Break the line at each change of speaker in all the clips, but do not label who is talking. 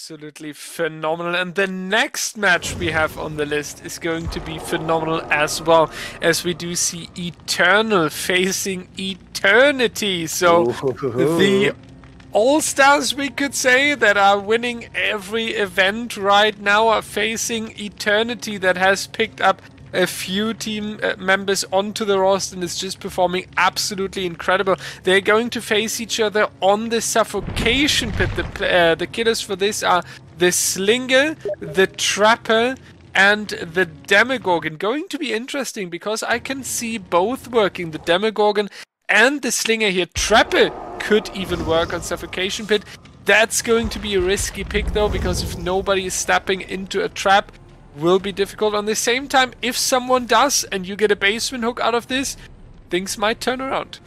absolutely phenomenal. And the next match we have on the list is going to be phenomenal as well, as we do see Eternal facing Eternity. So the All-Stars, we could say, that are winning every event right now are facing Eternity, that has picked up a few team members onto the roster and is just performing absolutely incredible. They're going to face each other on the Suffocation Pit. The killers for this are the Slinger, the Trapper, and the Demogorgon. Going to be interesting because I can see both working. The Demogorgon and the Slinger here. Trapper could even work on Suffocation Pit. That's going to be a risky pick though, because if nobody is stepping into a trap, will be difficult. On the same time, if someone does and you get a basement hook out of this, things might turn around.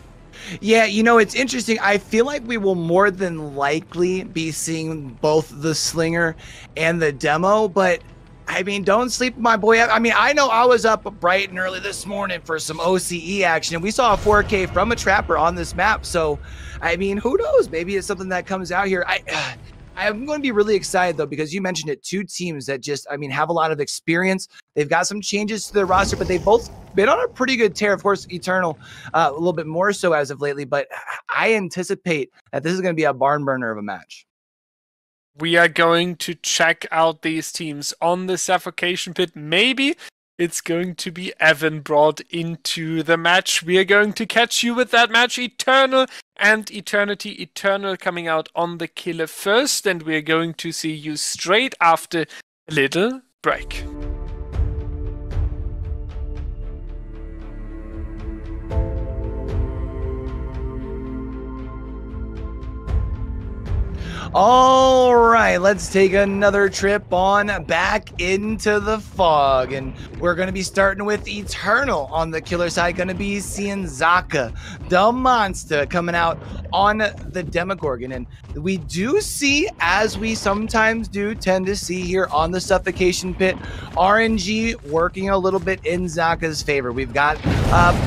Yeah, you know, it's interesting. I feel like we will more than likely be seeing both the Slinger and the Demo, but I mean, don't sleep, my boy. I mean, I know I was up bright and early this morning for some OCE action, and we saw a 4K from a Trapper on this map. So, I mean, who knows? Maybe it's something that comes out here. I'm going to be really excited, though, because you mentioned it. Two teams that just, I mean, have a lot of experience. They've got some changes to their roster, but they've both been on a pretty good tear. Of course, Eternal a little bit more so as of lately, but I anticipate that this is going to be a barn burner of a match.
We are going to check out these teams on the Suffocation Pit. Maybe it's going to be Evan brought into the match. We are going to catch you with that match. Eternal and Eternity. Eternal coming out on the killer first, and we're going to see you straight after a little break.
All right, let's take another trip on back into the fog, and we're going to be starting with Eternal on the killer side. Going to be seeing Zaka, the monster, coming out on the Demogorgon, and we do see, as we sometimes do tend to see here on the Suffocation Pit, RNG working a little bit in Zaka's favor. We've got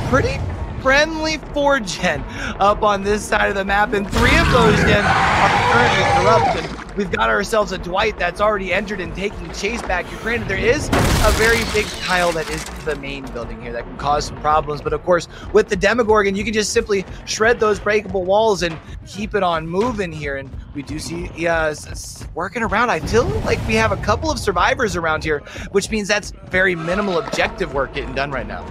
pretty friendly 4-gen up on this side of the map, and 3 of those gens are currently corrupted. We've got ourselves a Dwight that's already entered and taking chase back. Granted, there is a very big tile that is the main building here that can cause some problems, but of course, with the Demogorgon, you can just simply shred those breakable walls and keep it on moving here, and we do see working around. I feel like we have a couple of survivors around here, which means that's very minimal objective work getting done right now.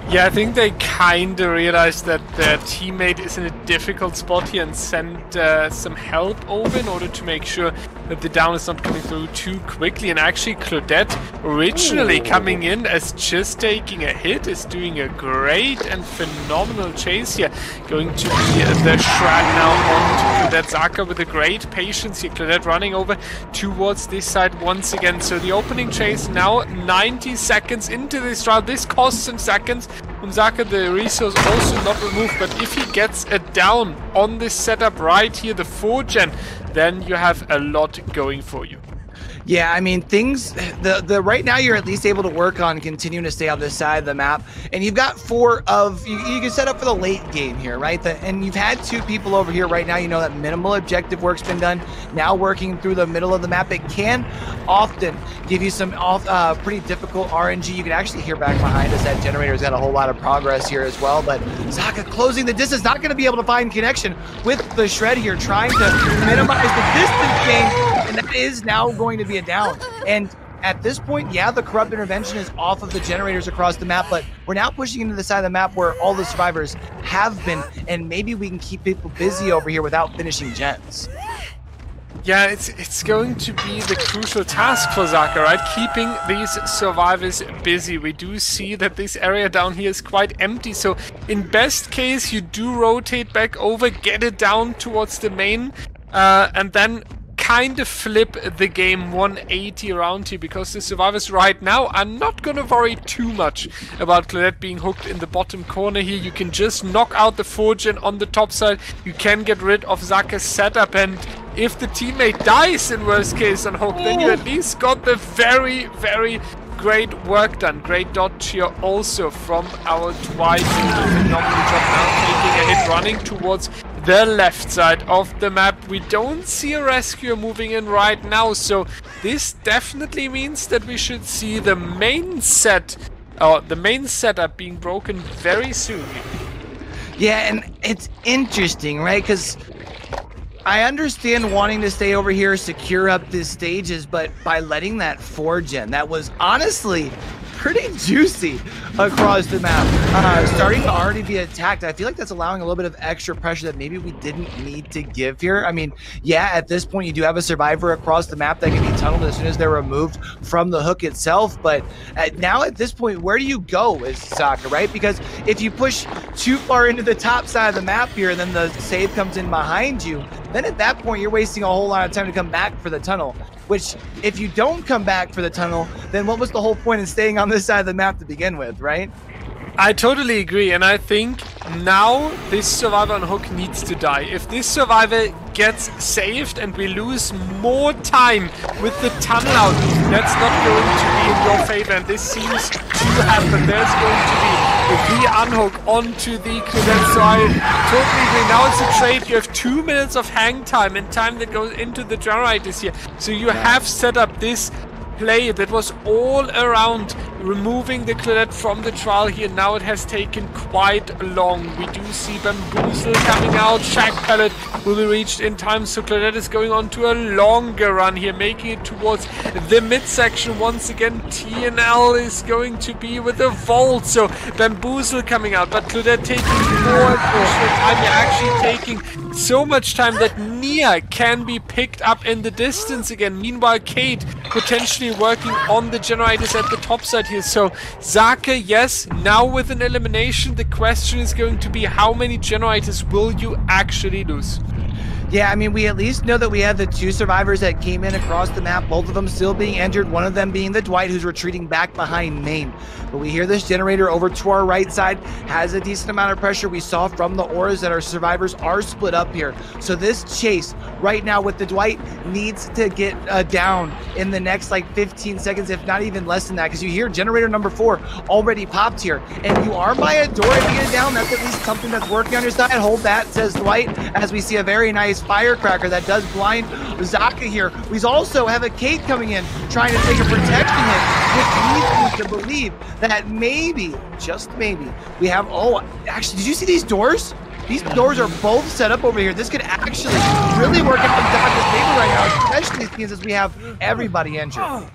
Yeah, I think they kind of realized that their teammate is in a difficult spot here and sent some help over in order to make sure that the down is not coming through too quickly. And actually, Claudette, originally coming in as just taking a hit, is doing a great and phenomenal chase here. Going to be the Shroud now on to Claudette. Zaka with a great patience here. Claudette running over towards this side once again. So the opening chase now 90 seconds into this round. This costs some seconds. From Zaka, the resource also not removed, but if he gets a down on this setup right here, the 4-gen, then you have a lot going for you.
Yeah, I mean, things, the right now you're at least able to work on continuing to stay on this side of the map, and you've got 4 of, you can set up for the late game here, right? And you've had 2 people over here right now, you know that minimal objective work's been done. Now working through the middle of the map, it can often give you some pretty difficult RNG. You can actually hear back behind us that Generator's got a whole lot of progress here as well, but Zaka closing the distance, not going to be able to find connection with the Shred here, trying to minimize the distance gain, and that is now going to be a down. And at this point, yeah, the corrupt intervention is off of the Generators across the map, but we're now pushing into the side of the map where all the survivors have been, and maybe we can keep people busy over here without finishing gens.
Yeah, it's going to be the crucial task for Zaka, right? Keeping these survivors busy. We do see that this area down here is quite empty, so in best case, you do rotate back over, get it down towards the main, and then kind of flip the game 180 around here, because the survivors right now are not gonna worry too much about Claudette being hooked in the bottom corner here. You can just knock out the 4-gen on the top side, you can get rid of Zaka's setup, and if the teammate dies in worst case on hook, then you at least got the very, very great work done. Great dodge here also from our Dwight. Phenomenal job now, taking a hit, running towards the left side of the map. We don't see a rescuer moving in right now, so this definitely means that we should see the main setup being broken very soon.
Yeah, and it's interesting, right? Because I understand wanting to stay over here, secure up these stages, but by letting that 4-gen, that was honestly pretty juicy across the map, starting to already be attacked. I feel like that's allowing a little bit of extra pressure that maybe we didn't need to give here. I mean, yeah, at this point you do have a survivor across the map that can be tunneled as soon as they're removed from the hook itself, but now at this point, where do you go as Zaka, right? Because if you push too far into the top side of the map here and then the save comes in behind you, then at that point you're wasting a whole lot of time to come back for the tunnel. Which, if you don't come back for the tunnel, then what was the whole point in staying on this side of the map to begin with, right?
I totally agree, and I think now this survivor on hook needs to die. If this survivor gets saved and we lose more time with the tunnel out, that's not going to be in your favor, and this seems to happen. There's going to be the unhook onto the Claudette, so I totally agree. Now it's a trade. You have 2 minutes of hang time and time that goes into the generators here. So you have set up this play that was all around removing the Claudette from the trial here. Now it has taken quite long. We do see Bamboozle coming out. Shack Pellet will be reached in time, so Claudette is going on to a longer run here, making it towards the midsection. Once again, TNL is going to be with a vault, so Bamboozle coming out, but Claudette taking more additional time. You're actually taking so much time that Nia can be picked up in the distance again. Meanwhile, Kate potentially working on the generators at the top side here. So Zaka, yes, now with an elimination, the question is going to be how many generators will you actually lose?
Yeah, I mean, we at least know that we had the 2 survivors that came in across the map, both of them still being injured, one of them being the Dwight, who's retreating back behind main. But we hear this generator over to our right side has a decent amount of pressure. We saw from the auras that our survivors are split up here. So this chase right now with the Dwight needs to get down in the next like 15 seconds, if not even less than that, because you hear generator number 4 already popped here. And you are by a door to get it down. That's at least something that's working on your side. Hold that, says Dwight, as we see a very nice firecracker that does blind Zaka here. We also have a Kate coming in trying to take a protection hit, which leads me to believe that maybe, just maybe, we have, oh, actually, did you see these doors? These doors are both set up over here. This could actually really work in Zaka's favor right now, especially since we have everybody injured.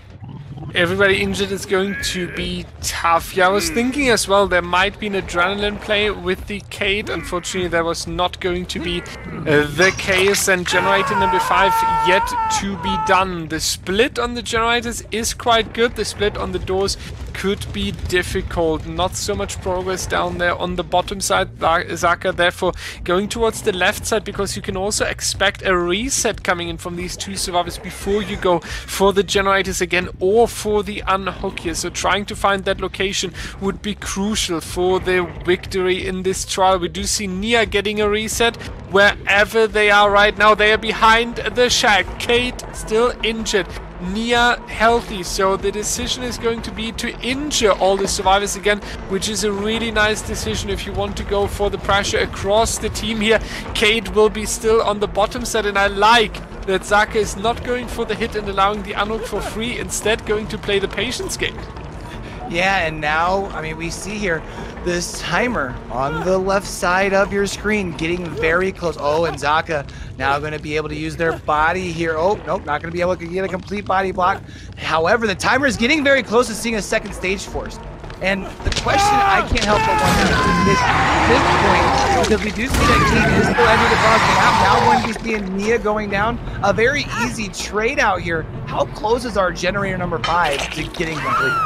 Everybody injured is going to be tough. Yeah, I was thinking as well there might be an adrenaline play with the Kate. Unfortunately, that was not going to be the case. And generator number 5 yet to be done. The split on the generators is quite good. The split on the doors could be difficult. Not so much progress down there on the bottom side. Zaka therefore going towards the left side, because you can also expect a reset coming in from these 2 survivors before you go for the generators again or for the unhook here. So trying to find that location would be crucial for the victory in this trial. We do see Nia getting a reset wherever they are right now. They are behind the shack. Kate still injured. Nia healthy, so the decision is going to be to injure all the survivors again, which is a really nice decision if you want to go for the pressure across the team here. Kate will be still on the bottom side, and I like that Zaka is not going for the hit and allowing the unhook for free, instead going to play the patience game.
Yeah, and now, I mean, we see here this timer on the left side of your screen getting very close. Oh, and Zaka now going to be able to use their body here. Oh, nope, not going to be able to get a complete body block. However, the timer is getting very close to seeing a second stage force. And the question I can't help but wonder is, at this point, because we do see that Kate is still entered across the map, now when we see Nia going down, a very easy trade out here. How close is our generator number 5 to getting complete?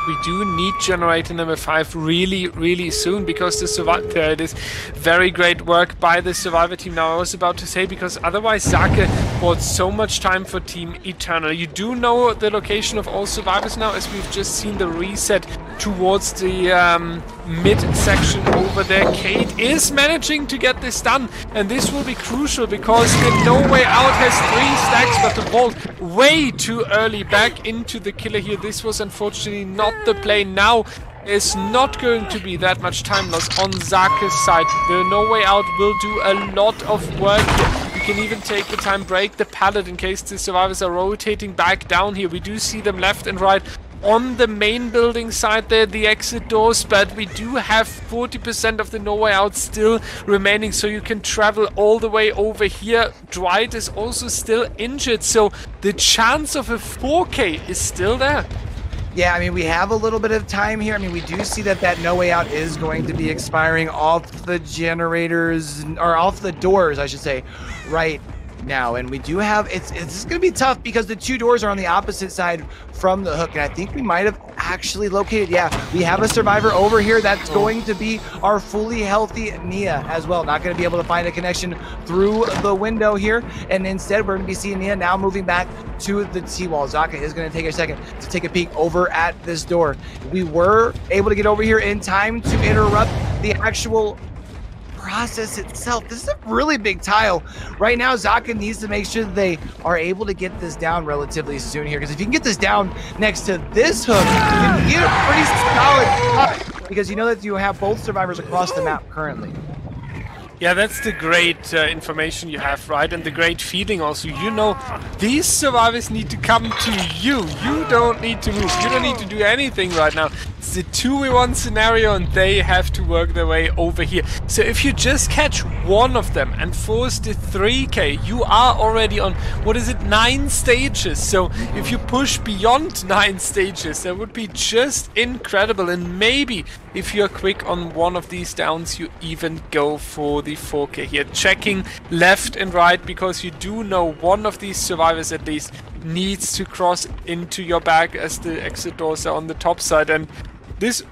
We do need generator number 5 really soon, because the survivor, there it is, very great work by the survivor team. Now I was about to say, because otherwise Zaka bought so much time for Team Eternal. You do know the location of all survivors now, as we've just seen the reset towards the mid section over there. Kate is managing to get this done, and this will be crucial because the No Way Out has 3 stacks, but the vault way too early back into the killer here. This was unfortunately not the play. Now There's not going to be that much time loss on Zake's side. The No Way Out will do a lot of work here. You can even take the time, break the pallet in case the survivors are rotating back down here. We do see them left and right on the main building side there, the exit doors, but we do have 40% of the No Way Out still remaining, so you can travel all the way over here. Dwight is also still injured, so the chance of a 4K is still there.
Yeah, I mean, we have a little bit of time here. I mean, we do see that that No Way Out is going to be expiring off the generators, or off the doors, I should say, right now. And we do have, it's going to be tough because the two doors are on the opposite side from the hook. And I think we might have actually located, yeah, we have a survivor over here. That's going to be our fully healthy Nia as well. Not going to be able to find a connection through the window here. And instead, we're going to be seeing Nia now moving back to the T-wall. Zaka is going to take a second to take a peek over at this door. We were able to get over here in time to interrupt the actual process itself. This is a really big tile. Right now, Zaka needs to make sure that they are able to get this down relatively soon here, because if you can get this down next to this hook, you can get a pretty solid cut, because you know that you have both survivors across the map currently.
Yeah, that's the great information you have, right? And the great feeling also. You know, these survivors need to come to you. You don't need to move. You don't need to do anything right now. It's the 2v1 scenario and they have to work their way over here. So if you just catch one of them and force the 3K, you are already on, what is it, 9 stages. So if you push beyond 9 stages, that would be just incredible. And maybe if you're quick on one of these downs, you even go for the 4K here. Checking left and right, because you do know one of these survivors at least needs to cross into your bag as the exit doors are on the top side. And this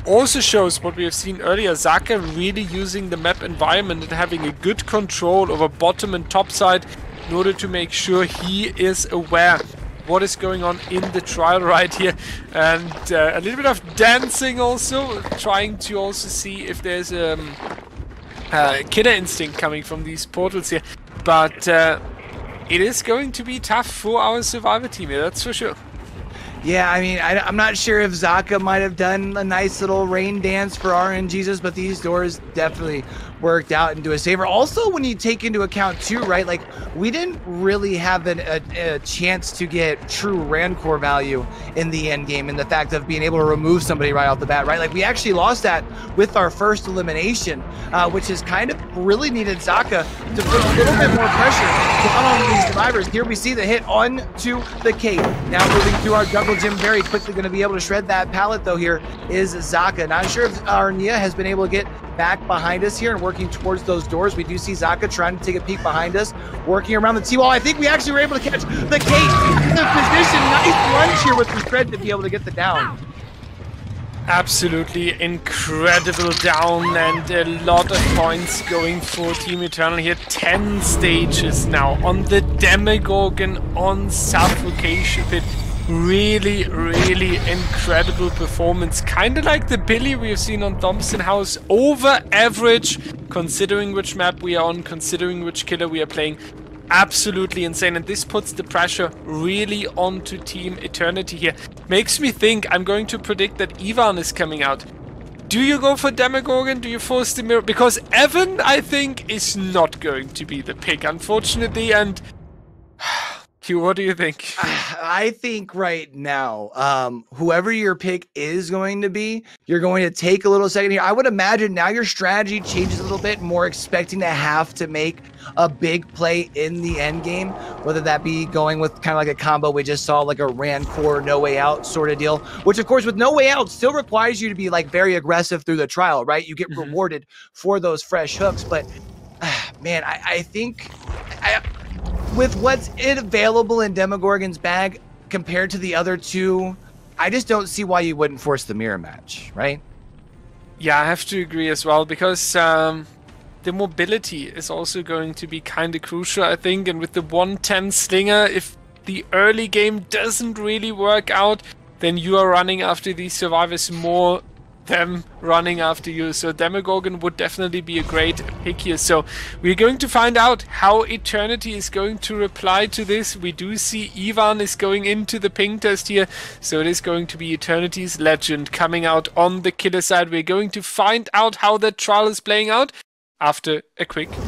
also shows what we have seen earlier, Zaka really using the map environment and having a good control over bottom and top side in order to make sure he is aware what is going on in the trial right here. And a little bit of dancing also, trying to also see if there's killer instinct coming from these portals here. But it is going to be tough for our survivor team here, that's for sure.
Yeah, I mean, I'm not sure if Zaka might have done a nice little rain dance for RNGesus, but these doors definitely worked out into a saver. Also, when you take into account too, right, like we didn't really have a chance to get true Rancor value in the end game, and the fact of being able to remove somebody right off the bat, right? Like we actually lost that with our first elimination, which is kind of really needed Zaka to put a little bit more pressure down on these survivors. Here we see the hit onto the cape. Now moving through our jungle gym, very quickly going to be able to shred that pallet though. Here is Zaka. Not sure if our Nia has been able to get back behind us here and working towards those doors. We do see Zaka trying to take a peek behind us, working around the T-wall. I think we actually were able to catch the cape in the position. Nice lunge here with the shred to be able to get the down.
Absolutely incredible down, and a lot of points going for Team Eternal here. 10 stages now on the Demogorgon on Suffocation Pit. Really, really incredible performance. Kind of like the Billy we've seen on Thompson House. Over average, considering which map we are on, considering which killer we are playing. Absolutely insane, and this puts the pressure really onto Team Eternity here. Makes me think I'm going to predict that Ivan is coming out. Do you go for Demogorgon? Do you force the mirror? Because Evan, I think, is not going to be the pick, unfortunately, and Q, what do you think?
I think right now, whoever your pick is going to be, you're going to take a little second here. I would imagine now your strategy changes a little bit, more expecting to have to make a big play in the end game, whether that be going with kind of like a combo we just saw, like a Rancor No Way Out sort of deal, which of course with No Way Out still requires you to be like very aggressive through the trial, right? You get rewarded for those fresh hooks, but man, I think with what's available in Demogorgon's bag compared to the other two, I just don't see why you wouldn't force the mirror match, right?
Yeah, I have to agree as well, because the mobility is also going to be kind of crucial, I think. And with the 110 slinger, if the early game doesn't really work out, then you are running after these survivors more them running after you. So Demogorgon would definitely be a great pick here. So we're going to find out how Eternity is going to reply to this. We do see Ivan is going into the ping test here. So it is going to be Eternity's Legend coming out on the killer side. We're going to find out how that trial is playing out after a quick break.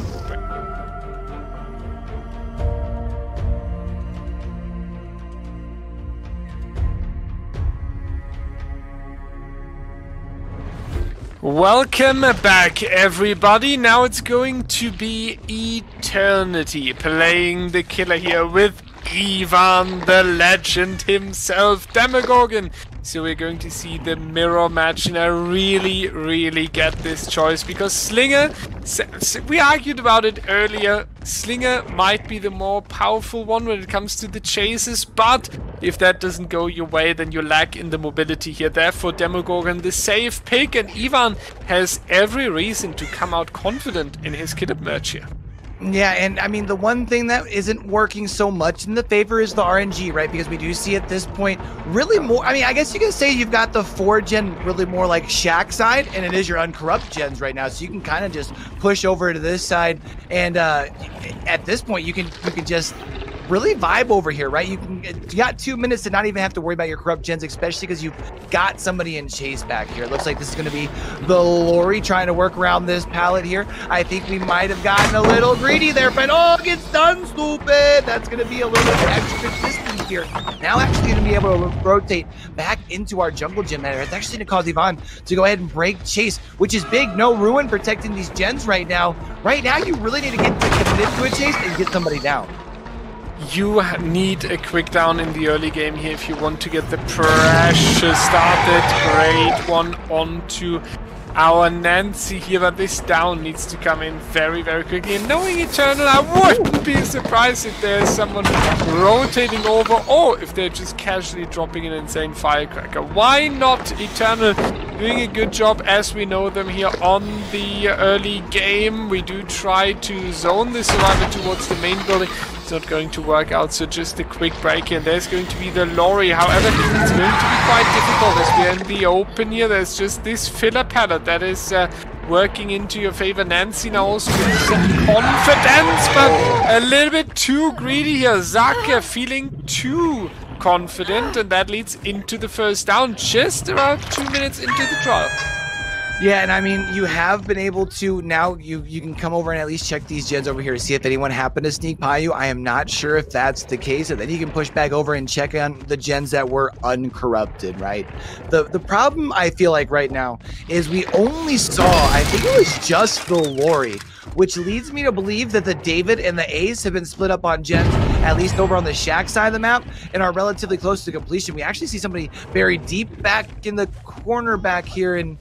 Welcome back, everybody. Now it's going to be Eternity playing the killer here with Ivan, the legend himself, Demogorgon. So we're going to see the mirror match, and I really get this choice because Slinger, we argued about it earlier, Slinger might be the more powerful one when it comes to the chases, but if that doesn't go your way, then you lack in the mobility here. Therefore, Demogorgon the safe pick, and Ivan has every reason to come out confident in his kit-up merch here.
Yeah, and I mean, the one thing that isn't working so much in the favor is the RNG, right? Because we do see at this point really more, I mean, I guess you can say you've got the 4-gen really more like Shack side, and it is your uncorrupt gens right now. So you can kind of just push over to this side, and at this point, you can just really vibe over here, right? You got 2 minutes to not even have to worry about your corrupt gens, especially because you've got somebody in chase back here. It looks like this is going to be the Lori trying to work around this pallet here. I think we might have gotten a little greedy there, but oh, it gets done, stupid. That's going to be a little bit extra distance here. Now actually going to be able to rotate back into our jungle gym area. It's actually going to cause Ivan to go ahead and break chase, which is big. No ruin protecting these gens right now. Right now, you really need to get committed to a chase and get somebody down.
You need a quick down in the early game here if you want to get the pressure started. Great one onto our Nancy here, but this down needs to come in very quickly. And knowing Eternal, I wouldn't be surprised if there's someone rotating over, or if they're just casually dropping an insane firecracker. Why not? Eternal doing a good job as we know them here on the early game. We do try to zone the survivor towards the main building. It's not going to work out, so just a quick break here. And there's going to be the Lori. However, it's going to be quite difficult as we're in the open here. There's just this filler pallet that is working into your favor. Nancy now also with some confidence, but a little bit too greedy here. Zaka feeling too confident, and that leads into the first down just around 2 minutes into the trial.
Yeah, and I mean, you have been able to, now you can come over and at least check these gens over here to see if anyone happened to sneak by you. I am not sure if that's the case, and then you can push back over and check on the gens that were uncorrupted, right? The problem I feel like right now is we only saw, I think it was just the Lori, which leads me to believe that the David and the Ace have been split up on gens, at least over on the Shack side of the map, and are relatively close to completion. We actually see somebody buried deep back in the corner back here, and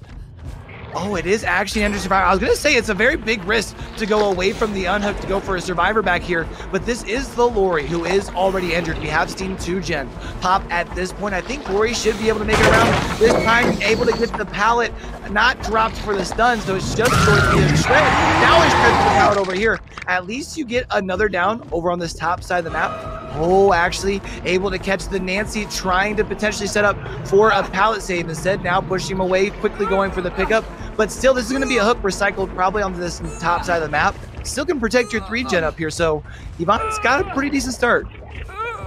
oh, it is actually under survivor. I was going to say it's a very big risk to go away from the unhook to go for a survivor back here, but this is the Lori who is already injured. We have seen 2 gen pop at this point. I think Lori should be able to make it around this time, able to get the pallet not dropped for the stun, so it's just going to be a shred. Now he's shredded the pallet over here. At least you get another down over on this top side of the map. Oh, actually able to catch the Nancy, trying to potentially set up for a pallet save. Instead, now pushing him away, quickly going for the pickup. But still, this is going to be a hook recycled probably onto this top side of the map. Still can protect your 3-gen up here, so Ivan's got a pretty decent start.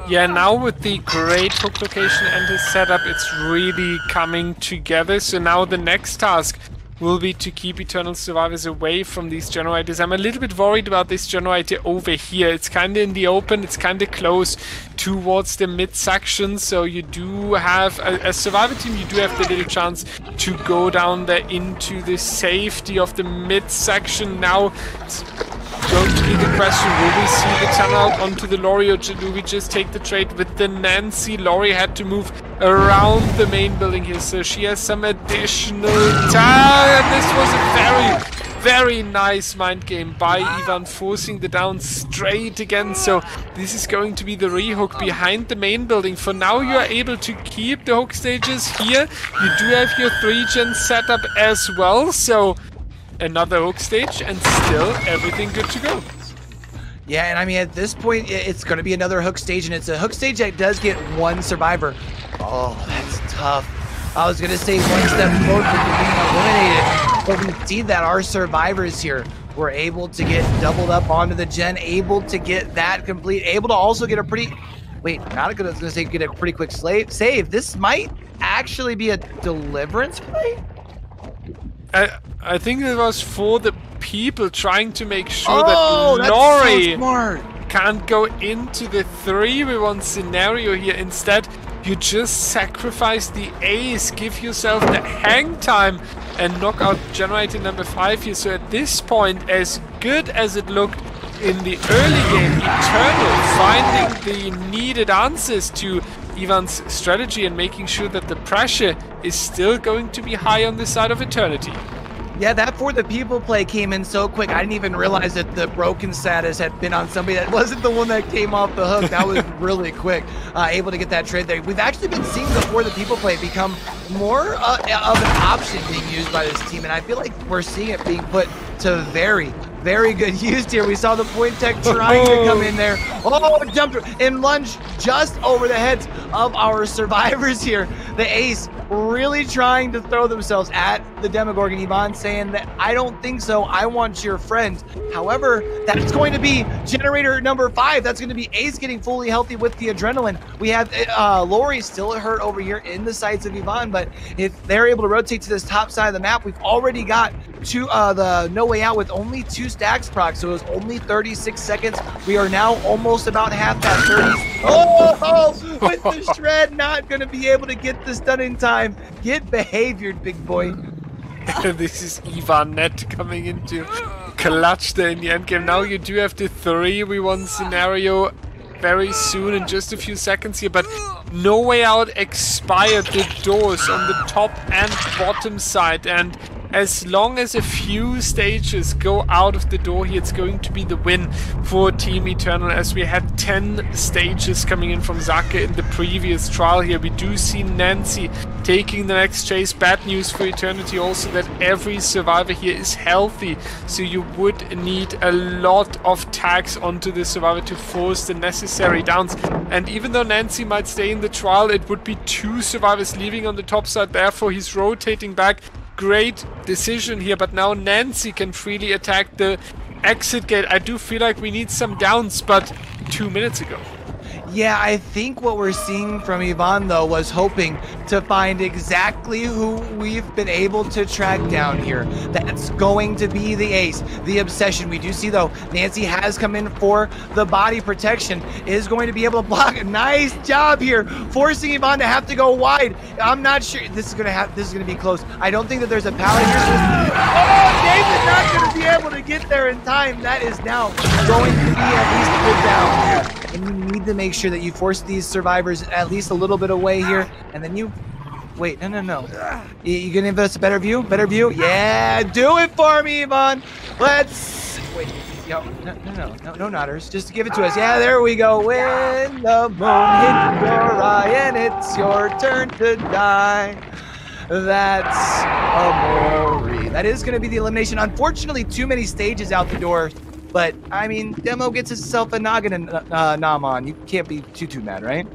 Yeah, now with the great hook location and his setup, it's really coming together. So now the next task will be to keep Eternal Survivors away from these generators. I'm a little bit worried about this generator over here. It's kind of in the open, it's kind of close towards the mid-section, so you do have, as Survivor team, you do have the little chance to go down there into the safety of the mid-section. Now, it's going to be the question, will we see the tunnel out onto the Lori, or do we just take the trade with the Nancy? Lori had to move around the main building here, so she has some additional time. This was a very nice mind game by Ivan, forcing the down straight again. So this is going to be the rehook behind the main building. For now, you are able to keep the hook stages here. You do have your 3-gen setup as well, so another hook stage, and still everything good to go.
Yeah, and I mean, at this point, it's going to be another hook stage, and it's a hook stage that does get 1 survivor. Oh, that's tough. I was gonna say one step forward for being eliminated, but we see that our survivors here were able to get doubled up onto the gen, able to get that complete, able to also get a pretty, wait, not gonna, I was gonna say get a pretty quick save. This might actually be a deliverance play.
I think it was for the people trying to make sure that Lori can't go into the 3v1 scenario here. Instead, you just sacrifice the ace, give yourself the hang time, and knock out generator number 5 here. So at this point, as good as it looked in the early game, Eternal finding the needed answers to Ivan's strategy and making sure that the pressure is still going to be high on the side of Eternity.
Yeah, that for the people play came in so quick. I didn't even realize that the broken status had been on somebody that wasn't the one that came off the hook. That was really quick, able to get that trade there. We've actually been seeing the for the people play become more of an option being used by this team, and I feel like we're seeing it being put to very good use here. We saw the point tech trying to come in there. Oh, jumped and lunged just over the heads of our survivors here. The ace really trying to throw themselves at the Demogorgon. Yvonne saying that, I don't think so, I want your friend. However, that's going to be generator number 5. That's going to be Ace getting fully healthy with the adrenaline. We have Lori still hurt over here in the sights of Yvonne, but if they're able to rotate to this top side of the map, we've already got the No Way Out with only 2 stacks proc, so it was only 36 seconds. We are now almost about half that 30. Oh, with the shred, not going to be able to get this done in time. Get behaviored, big boy.
This is Ivanette coming into clutch there in the end game. Now you do have the 3v1 scenario very soon in just a few seconds here, but No Way Out expired the doors on the top and bottom side, and as long as a few stages go out of the door here, it's going to be the win for Team Eternal, as we had 10 stages coming in from Zaka in the previous trial here. We do see Nancy taking the next chase. Bad news for Eternity also that every survivor here is healthy, so you would need a lot of tags onto the survivor to force the necessary downs. And even though Nancy might stay in the trial, it would be 2 survivors leaving on the top side, therefore he's rotating back. Great decision here, but now Nancy can freely attack the exit gate. I do feel like we need some downs, but 2 minutes ago.
Yeah, I think what we're seeing from Yvonne, though, was hoping to find exactly who we've been able to track down here. That's going to be the ace, the obsession. We do see, though, Nancy has come in for the body protection, is going to be able to block. Nice job here, forcing Yvonne to have to go wide. I'm not sure this is gonna be close. I don't think that there's a pallet here. Oh, David not gonna be able to get there in time. That is now going to be at least a good down. And you need to make sure that you force these survivors at least a little bit away here, and then you wait. No. You gonna give us a better view? Yeah, do it for me, Yvonne. Let's wait. Yo, no nodders. Just give it to us. Yeah, there we go. When the moon hits your eye and it's your turn to die. That's Amori. That is gonna be the elimination. Unfortunately, too many stages out the door. But, I mean, Demo gets himself a noggin and nom on. You can't be too mad, right?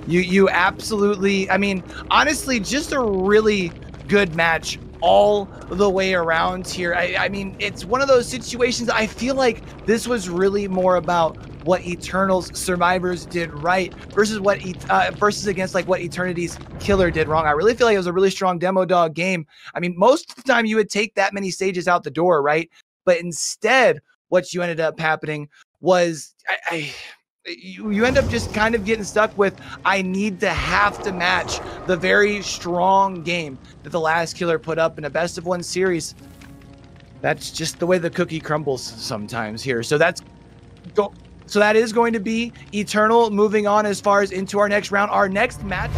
You absolutely, I mean, honestly, just a really good match all the way around here. I mean, it's one of those situations, I feel like this was really more about what Eternal's survivors did right versus what versus against like what Eternity's killer did wrong. I really feel like it was a really strong Demo Dog game. I mean, most of the time you would take that many stages out the door, right? But instead, what you ended up happening was you end up just kind of getting stuck with, I need to have to match the very strong game that the last killer put up in a best of 1 series. That's just the way the cookie crumbles sometimes here. So that is going to be Eternal moving on as far as into our next round. Our next match